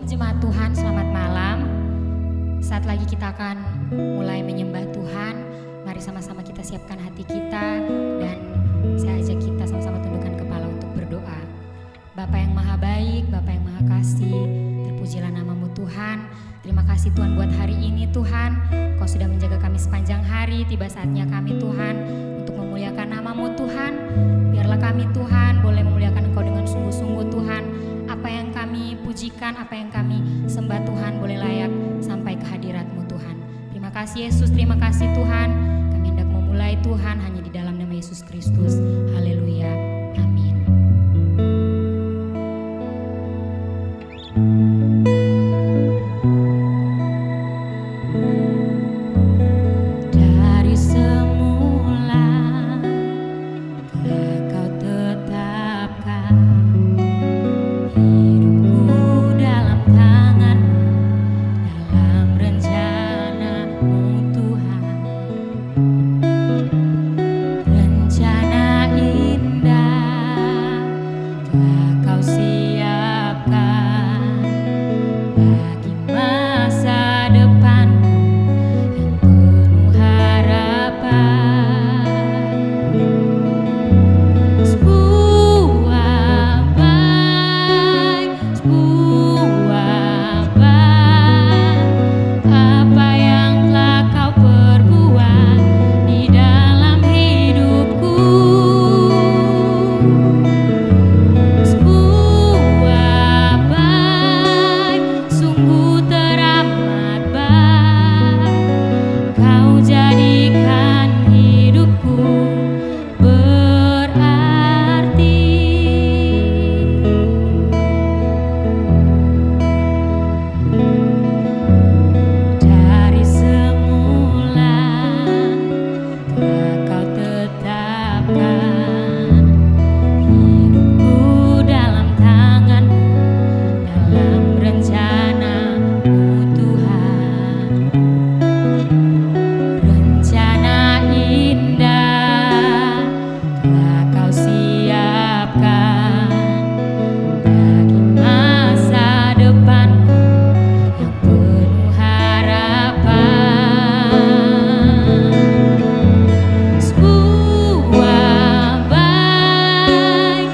Jemaat Tuhan, selamat malam. Saat lagi kita akan mulai menyembah Tuhan. Mari sama-sama kita siapkan hati kita dan saya ajak kita sama-sama tundukkan kepala untuk berdoa. Bapa yang maha baik, Bapa yang maha kasih, terpujilah nama-Mu Tuhan. Terima kasih Tuhan buat hari ini Tuhan. Kau sudah menjaga kami sepanjang hari. Tiba saatnya kami Tuhan untuk memuliakan nama-Mu Tuhan. Biarlah kami Tuhan boleh memuliakan Engkau dengan sungguh-sungguh Tuhan. Apa yang kami pujikan, apa yang kami sembah Tuhan boleh layak sampai ke hadirat-Mu Tuhan. Terima kasih Yesus, terima kasih Tuhan. Kami hendak memulai Tuhan hanya di dalam nama Yesus Kristus. Haleluya, amin. Dari semula telah Kau tetapkan hidupku dalam tangan-Mu, dalam rencana-Mu Tuhan. Rencana indah telah Kau siapkan bagi masa depanku yang penuh harapan. Sebuah baik, apa yang telah Kau perbuat di dalam hidupku. Sebuah baik, sungguh teramat baik. Kau jadikan hidupku berarti. Dari semula telah Kau tetapkan hidupku dalam tangan-Mu, dalam rencana-Mu Tuhan. Rencana indah telah Kau siapkan bagi masa depanku yang penuh harapan. Sebuah baik,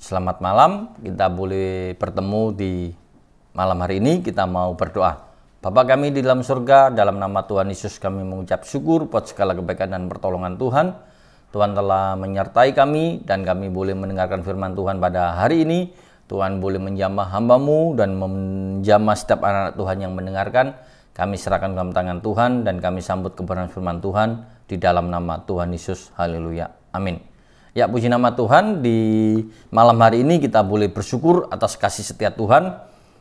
Selamat malam, kita boleh bertemu di malam hari ini. Kita mau berdoa. Bapa kami di dalam surga, dalam nama Tuhan Yesus kami mengucap syukur buat segala kebaikan dan pertolongan Tuhan. Tuhan telah menyertai kami dan kami boleh mendengarkan firman Tuhan pada hari ini. Tuhan boleh menjamah hamba-Mu dan menjamah setiap anak-anak Tuhan yang mendengarkan. Kami serahkan dalam tangan Tuhan dan kami sambut kebenaran firman Tuhan di dalam nama Tuhan Yesus. Haleluya. Amin. Ya, puji nama Tuhan, di malam hari ini kita boleh bersyukur atas kasih setia Tuhan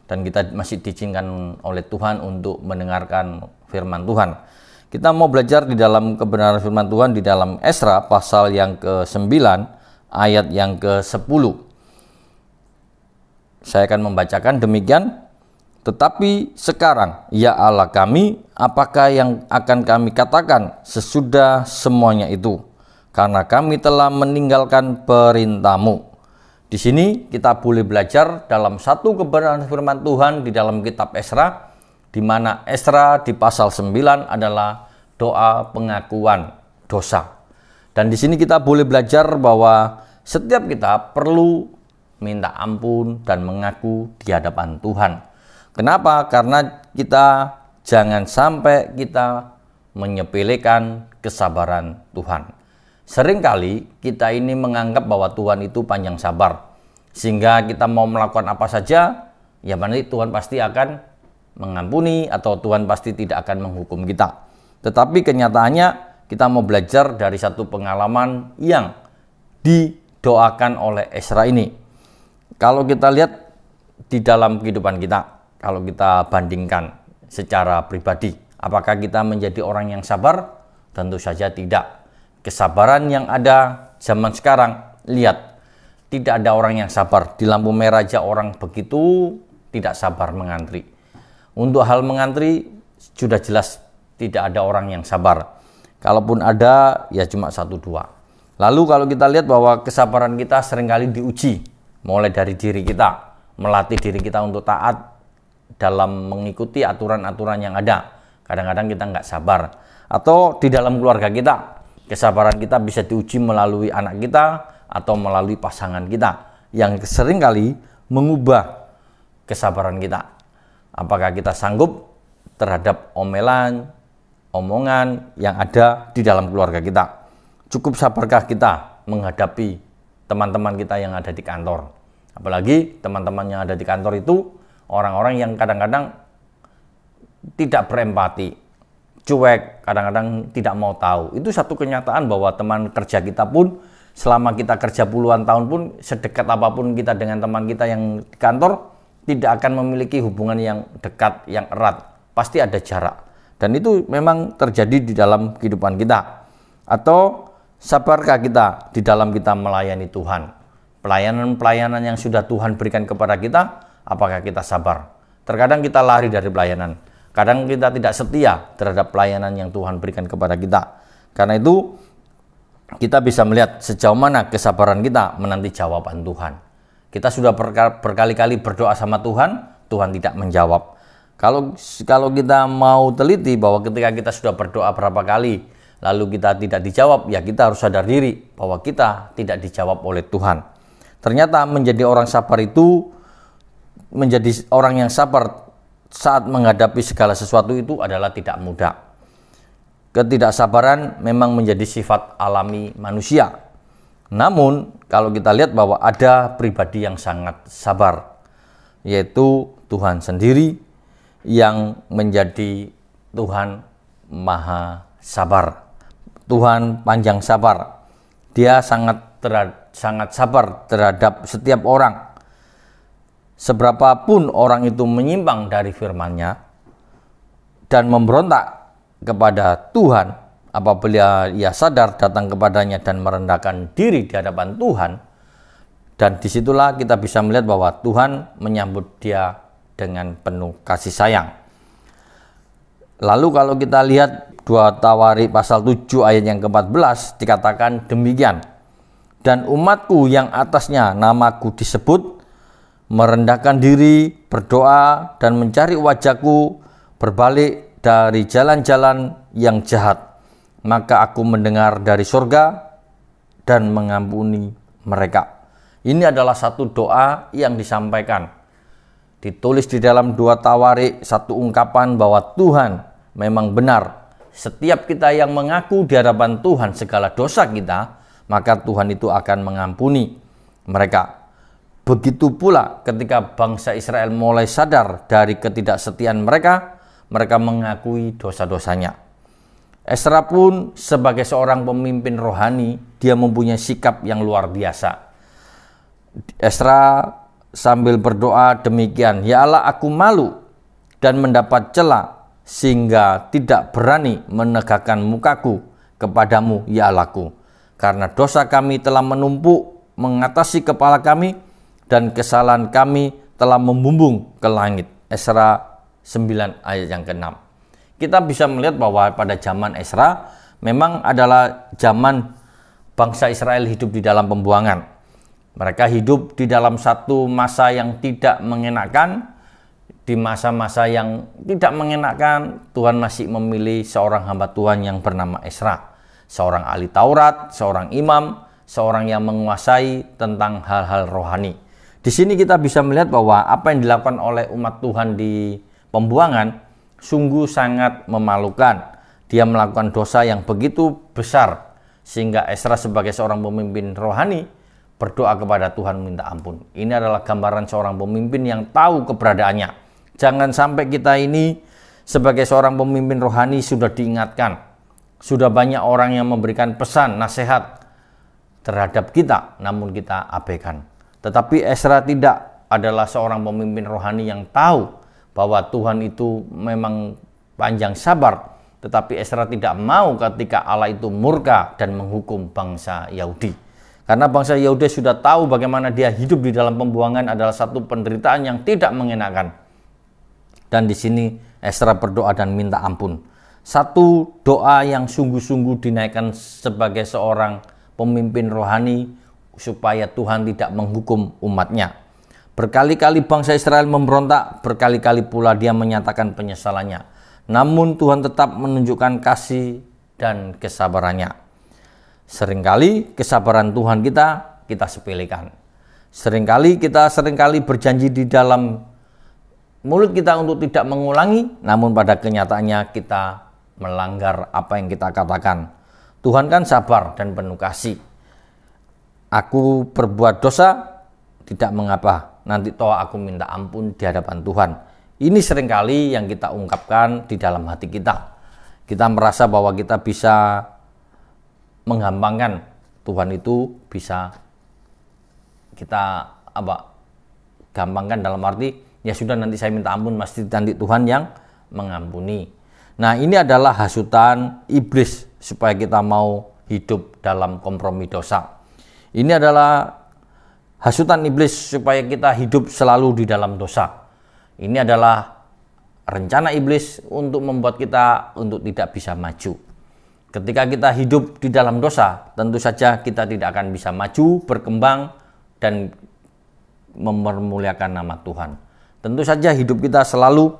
dan kita masih diizinkan oleh Tuhan untuk mendengarkan firman Tuhan. Kita mau belajar di dalam kebenaran firman Tuhan di dalam Esra pasal yang ke-9 ayat yang ke-10. Saya akan membacakan demikian. Tetapi sekarang, ya Allah kami, apakah yang akan kami katakan sesudah semuanya itu? Karena kami telah meninggalkan perintah-Mu. Di sini kita boleh belajar dalam satu kebenaran firman Tuhan di dalam kitab Esra, di mana Esra di pasal 9 adalah doa pengakuan dosa. Dan di sini kita boleh belajar bahwa setiap kita perlu minta ampun dan mengaku di hadapan Tuhan. Kenapa? Karena kita jangan sampai kita menyepelekan kesabaran Tuhan. Seringkali kita ini menganggap bahwa Tuhan itu panjang sabar, sehingga kita mau melakukan apa saja, ya nanti Tuhan pasti akan mengampuni atau Tuhan pasti tidak akan menghukum kita. Tetapi kenyataannya kita mau belajar dari satu pengalaman yang didoakan oleh Esra ini. Kalau kita lihat di dalam kehidupan kita, kalau kita bandingkan secara pribadi, apakah kita menjadi orang yang sabar? Tentu saja tidak. Kesabaran yang ada zaman sekarang, lihat, tidak ada orang yang sabar. Di lampu merah aja orang begitu tidak sabar mengantri. Untuk hal mengantri sudah jelas tidak ada orang yang sabar. Kalaupun ada, ya cuma 1-2. Lalu kalau kita lihat bahwa kesabaran kita seringkali diuji, mulai dari diri kita, melatih diri kita untuk taat dalam mengikuti aturan-aturan yang ada. Kadang-kadang kita nggak sabar. Atau di dalam keluarga kita, kesabaran kita bisa diuji melalui anak kita atau melalui pasangan kita yang seringkali mengubah kesabaran kita. Apakah kita sanggup terhadap omongan yang ada di dalam keluarga kita? Cukup sabarkah kita menghadapi teman-teman kita yang ada di kantor? Apalagi teman-teman yang ada di kantor itu orang-orang yang kadang-kadang tidak berempati, cuek, kadang-kadang tidak mau tahu. Itu satu kenyataan bahwa teman kerja kita pun, selama kita kerja puluhan tahun pun, sedekat apapun kita dengan teman kita yang di kantor, tidak akan memiliki hubungan yang dekat, yang erat. Pasti ada jarak. Dan itu memang terjadi di dalam kehidupan kita. Atau sabarkah kita di dalam kita melayani Tuhan? Pelayanan-pelayanan yang sudah Tuhan berikan kepada kita, apakah kita sabar? Terkadang kita lari dari pelayanan. Kadang kita tidak setia terhadap pelayanan yang Tuhan berikan kepada kita. Karena itu kita bisa melihat sejauh mana kesabaran kita menanti jawaban Tuhan. Kita sudah berkali-kali berdoa sama Tuhan, Tuhan tidak menjawab. Kalau kita mau teliti bahwa ketika kita sudah berdoa berapa kali, lalu kita tidak dijawab, ya kita harus sadar diri bahwa kita tidak dijawab oleh Tuhan. Ternyata menjadi orang sabar itu, menjadi orang yang sabar saat menghadapi segala sesuatu itu adalah tidak mudah. Ketidaksabaran memang menjadi sifat alami manusia. Namun kalau kita lihat bahwa ada pribadi yang sangat sabar, yaitu Tuhan sendiri yang menjadi Tuhan Maha Sabar. Tuhan panjang sabar. Dia sangat sabar terhadap setiap orang. Seberapapun orang itu menyimpang dari firman-Nya dan memberontak kepada Tuhan, apabila ia sadar datang kepadanya dan merendahkan diri di hadapan Tuhan, dan disitulah kita bisa melihat bahwa Tuhan menyambut dia dengan penuh kasih sayang. Lalu kalau kita lihat 2 Tawarik pasal 7 ayat yang ke-14 dikatakan demikian, dan umatku yang atasnya namaku disebut merendahkan diri, berdoa, dan mencari wajahku, berbalik dari jalan-jalan yang jahat, maka aku mendengar dari surga dan mengampuni mereka. Ini adalah satu doa yang disampaikan. Ditulis di dalam 2 Tawarik, satu ungkapan bahwa Tuhan memang benar. Setiap kita yang mengaku di hadapan Tuhan segala dosa kita, maka Tuhan itu akan mengampuni mereka. Begitu pula ketika bangsa Israel mulai sadar dari ketidaksetiaan mereka mengakui dosa-dosanya. Ezra pun sebagai seorang pemimpin rohani, dia mempunyai sikap yang luar biasa. Ezra sambil berdoa demikian, "Ya Allah, aku malu dan mendapat cela sehingga tidak berani menegakkan mukaku kepadamu, ya Allahku. Karena dosa kami telah menumpuk mengatasi kepala kami dan kesalahan kami telah membumbung ke langit." Ezra 9 ayat yang ke-6. Kita bisa melihat bahwa pada zaman Ezra memang adalah zaman bangsa Israel hidup di dalam pembuangan. Mereka hidup di dalam satu masa yang tidak mengenakan. Di masa-masa yang tidak mengenakan, Tuhan masih memilih seorang hamba Tuhan yang bernama Ezra, seorang ahli Taurat, seorang imam, seorang yang menguasai tentang hal-hal rohani. Di sini kita bisa melihat bahwa apa yang dilakukan oleh umat Tuhan di pembuangan sungguh sangat memalukan. Dia melakukan dosa yang begitu besar sehingga Ezra sebagai seorang pemimpin rohani berdoa kepada Tuhan minta ampun. Ini adalah gambaran seorang pemimpin yang tahu keberadaannya. Jangan sampai kita ini sebagai seorang pemimpin rohani sudah diingatkan, sudah banyak orang yang memberikan pesan, nasihat terhadap kita, namun kita abaikan. Tetapi Ezra tidak, adalah seorang pemimpin rohani yang tahu bahwa Tuhan itu memang panjang sabar, tetapi Ezra tidak mau ketika Allah itu murka dan menghukum bangsa Yahudi. Karena bangsa Yahudi sudah tahu bagaimana dia hidup di dalam pembuangan adalah satu penderitaan yang tidak mengenakan. Dan di sini Ezra berdoa dan minta ampun. Satu doa yang sungguh-sungguh dinaikkan sebagai seorang pemimpin rohani supaya Tuhan tidak menghukum umatnya. Berkali-kali bangsa Israel memberontak, berkali-kali pula dia menyatakan penyesalannya. Namun Tuhan tetap menunjukkan kasih dan kesabarannya. Seringkali kesabaran Tuhan kita sepelekan. Seringkali kita berjanji di dalam mulut kita untuk tidak mengulangi, namun pada kenyataannya kita melanggar apa yang kita katakan. Tuhan kan sabar dan penuh kasih. Aku berbuat dosa, tidak mengapa, nanti toh aku minta ampun di hadapan Tuhan. Ini seringkali yang kita ungkapkan di dalam hati kita. Kita merasa bahwa kita bisa menggampangkan, Tuhan itu bisa kita gampangkan dalam arti ya sudah nanti saya minta ampun, pasti nanti Tuhan yang mengampuni. Nah, ini adalah hasutan iblis supaya kita mau hidup dalam kompromi dosa. Ini adalah hasutan iblis supaya kita hidup selalu di dalam dosa. Ini adalah rencana iblis untuk membuat kita untuk tidak bisa maju. Ketika kita hidup di dalam dosa, tentu saja kita tidak akan bisa maju, berkembang, dan mempermuliakan nama Tuhan. Tentu saja hidup kita selalu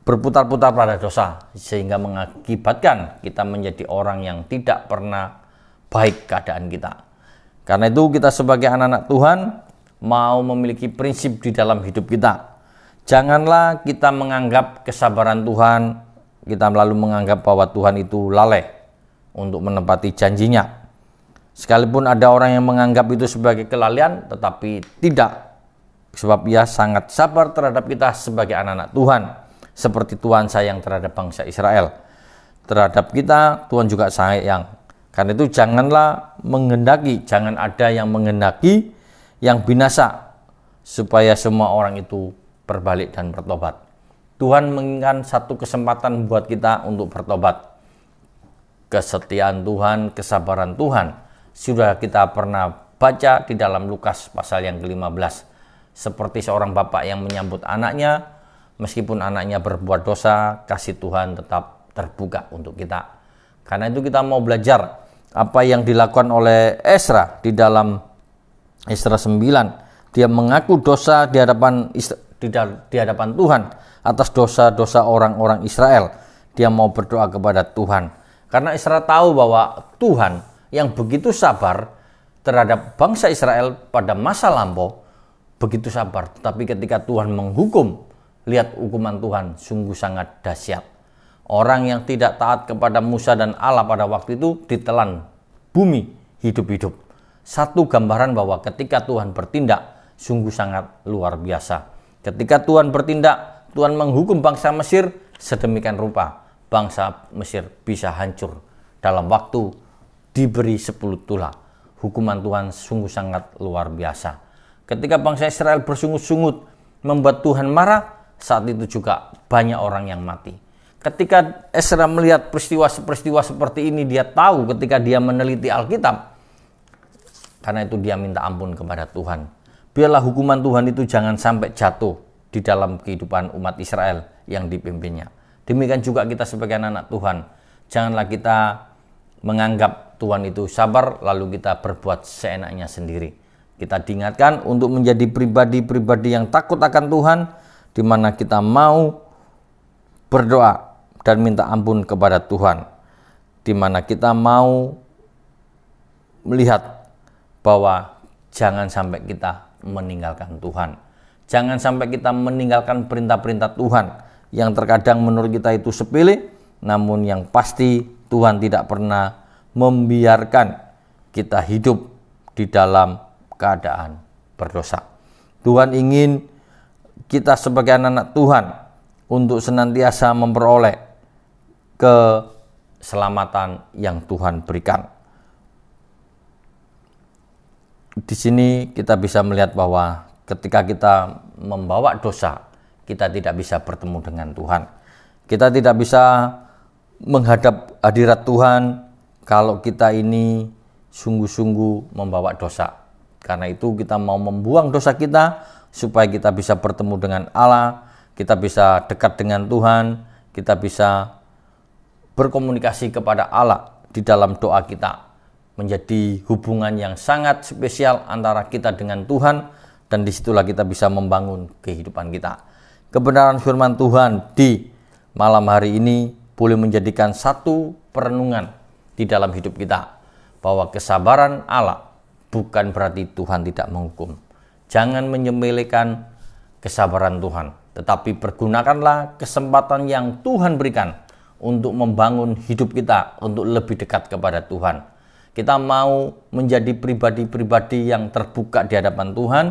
berputar-putar pada dosa, sehingga mengakibatkan kita menjadi orang yang tidak pernah baik keadaan kita. Karena itu kita sebagai anak-anak Tuhan mau memiliki prinsip di dalam hidup kita. Janganlah kita menganggap kesabaran Tuhan, kita lalu menganggap bahwa Tuhan itu lalai untuk menepati janjinya. Sekalipun ada orang yang menganggap itu sebagai kelalaian, tetapi tidak. Sebab ia sangat sabar terhadap kita sebagai anak-anak Tuhan. Seperti Tuhan sayang terhadap bangsa Israel. Terhadap kita, Tuhan juga sayang. Karena itu janganlah menghendaki, jangan ada yang menghendaki yang binasa, supaya semua orang itu berbalik dan bertobat. Tuhan menginginkan satu kesempatan buat kita untuk bertobat. Kesetiaan Tuhan, kesabaran Tuhan sudah kita pernah baca di dalam Lukas pasal yang ke-15. Seperti seorang bapak yang menyambut anaknya, meskipun anaknya berbuat dosa, kasih Tuhan tetap terbuka untuk kita. Karena itu kita mau belajar apa yang dilakukan oleh Ezra di dalam Ezra 9. Dia mengaku dosa di hadapan Tuhan atas dosa-dosa orang-orang Israel. Dia mau berdoa kepada Tuhan. Karena Ezra tahu bahwa Tuhan yang begitu sabar terhadap bangsa Israel pada masa lampau begitu sabar. Tetapi ketika Tuhan menghukum, lihat hukuman Tuhan sungguh sangat dahsyat. Orang yang tidak taat kepada Musa dan Allah pada waktu itu ditelan bumi hidup-hidup. Satu gambaran bahwa ketika Tuhan bertindak sungguh sangat luar biasa. Ketika Tuhan bertindak, Tuhan menghukum bangsa Mesir sedemikian rupa. Bangsa Mesir bisa hancur dalam waktu diberi 10 tulah. Hukuman Tuhan sungguh sangat luar biasa. Ketika bangsa Israel bersungut-sungut membuat Tuhan marah, saat itu juga banyak orang yang mati. Ketika Ezra melihat peristiwa seperti ini, dia tahu ketika dia meneliti Alkitab. Karena itu dia minta ampun kepada Tuhan. Biarlah hukuman Tuhan itu jangan sampai jatuh di dalam kehidupan umat Israel yang dipimpinnya. Demikian juga kita sebagai anak Tuhan. Janganlah kita menganggap Tuhan itu sabar lalu kita berbuat seenaknya sendiri. Kita diingatkan untuk menjadi pribadi-pribadi yang takut akan Tuhan, di mana kita mau berdoa dan minta ampun kepada Tuhan, di mana kita mau melihat bahwa jangan sampai kita meninggalkan Tuhan. Jangan sampai kita meninggalkan perintah-perintah Tuhan yang terkadang menurut kita itu sepele, namun yang pasti Tuhan tidak pernah membiarkan kita hidup di dalam keadaan berdosa. Tuhan ingin kita sebagai anak-anak Tuhan untuk senantiasa memperoleh keselamatan yang Tuhan berikan. Di sini kita bisa melihat bahwa ketika kita membawa dosa, kita tidak bisa bertemu dengan Tuhan. Kita tidak bisa menghadap hadirat Tuhan kalau kita ini sungguh-sungguh membawa dosa. Karena itu kita mau membuang dosa kita supaya kita bisa bertemu dengan Allah, kita bisa dekat dengan Tuhan, kita bisa berkomunikasi kepada Allah di dalam doa kita. Menjadi hubungan yang sangat spesial antara kita dengan Tuhan, dan disitulah kita bisa membangun kehidupan kita. Kebenaran firman Tuhan di malam hari ini boleh menjadikan satu perenungan di dalam hidup kita, bahwa kesabaran Allah bukan berarti Tuhan tidak menghukum. Jangan menyepelekan kesabaran Tuhan, tetapi pergunakanlah kesempatan yang Tuhan berikan untuk membangun hidup kita untuk lebih dekat kepada Tuhan. Kita mau menjadi pribadi-pribadi yang terbuka di hadapan Tuhan.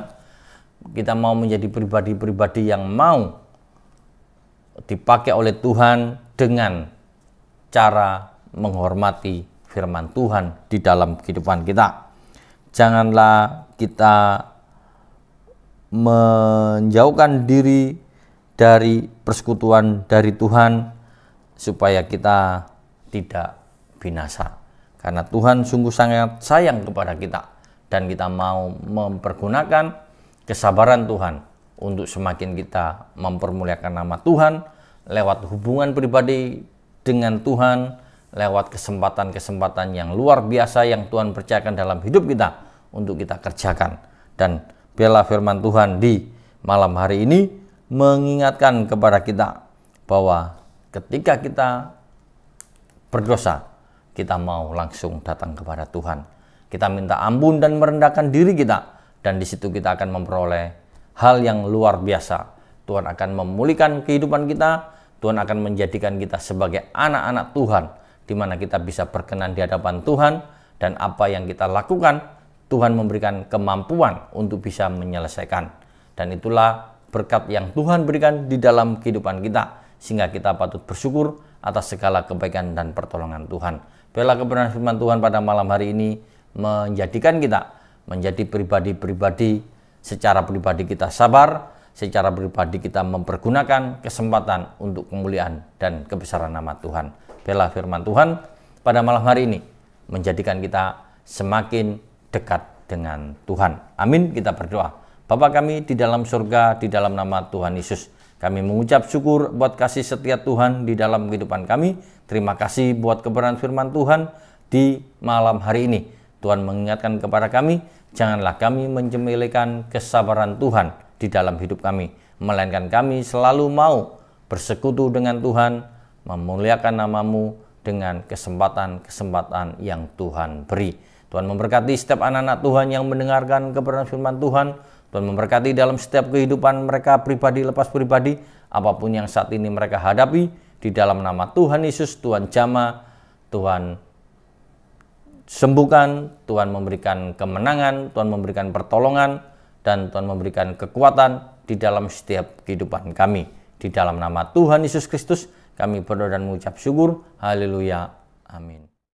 Kita mau menjadi pribadi-pribadi yang mau dipakai oleh Tuhan dengan cara menghormati firman Tuhan di dalam kehidupan kita. Janganlah kita menjauhkan diri dari persekutuan dari Tuhan supaya kita tidak binasa. Karena Tuhan sungguh sangat sayang kepada kita, dan kita mau mempergunakan kesabaran Tuhan untuk semakin kita mempermuliakan nama Tuhan lewat hubungan pribadi dengan Tuhan, lewat kesempatan-kesempatan yang luar biasa yang Tuhan percayakan dalam hidup kita untuk kita kerjakan. Dan biarlah firman Tuhan di malam hari ini mengingatkan kepada kita bahwa ketika kita berdosa, kita mau langsung datang kepada Tuhan. Kita minta ampun dan merendahkan diri kita, dan di situ kita akan memperoleh hal yang luar biasa. Tuhan akan memulihkan kehidupan kita, Tuhan akan menjadikan kita sebagai anak-anak Tuhan, di mana kita bisa berkenan di hadapan Tuhan, dan apa yang kita lakukan, Tuhan memberikan kemampuan untuk bisa menyelesaikan. Dan itulah berkat yang Tuhan berikan di dalam kehidupan kita, sehingga kita patut bersyukur atas segala kebaikan dan pertolongan Tuhan. Biarlah kebenaran firman Tuhan pada malam hari ini menjadikan kita menjadi pribadi-pribadi, secara pribadi kita sabar, secara pribadi kita mempergunakan kesempatan untuk kemuliaan dan kebesaran nama Tuhan. Biarlah firman Tuhan pada malam hari ini menjadikan kita semakin dekat dengan Tuhan. Amin. Kita berdoa. Bapa kami di dalam surga, di dalam nama Tuhan Yesus, kami mengucap syukur buat kasih setia Tuhan di dalam kehidupan kami. Terima kasih buat kebenaran firman Tuhan di malam hari ini. Tuhan mengingatkan kepada kami, janganlah kami menyepelekan kesabaran Tuhan di dalam hidup kami, melainkan kami selalu mau bersekutu dengan Tuhan, memuliakan nama-Mu dengan kesempatan-kesempatan yang Tuhan beri. Tuhan memberkati setiap anak-anak Tuhan yang mendengarkan kebenaran firman Tuhan. Tuhan memberkati dalam setiap kehidupan mereka pribadi lepas pribadi, apapun yang saat ini mereka hadapi. Di dalam nama Tuhan Yesus, Tuhan jamah, Tuhan sembuhkan, Tuhan memberikan kemenangan, Tuhan memberikan pertolongan, dan Tuhan memberikan kekuatan di dalam setiap kehidupan kami. Di dalam nama Tuhan Yesus Kristus, kami berdoa dan mengucap syukur. Haleluya. Amin.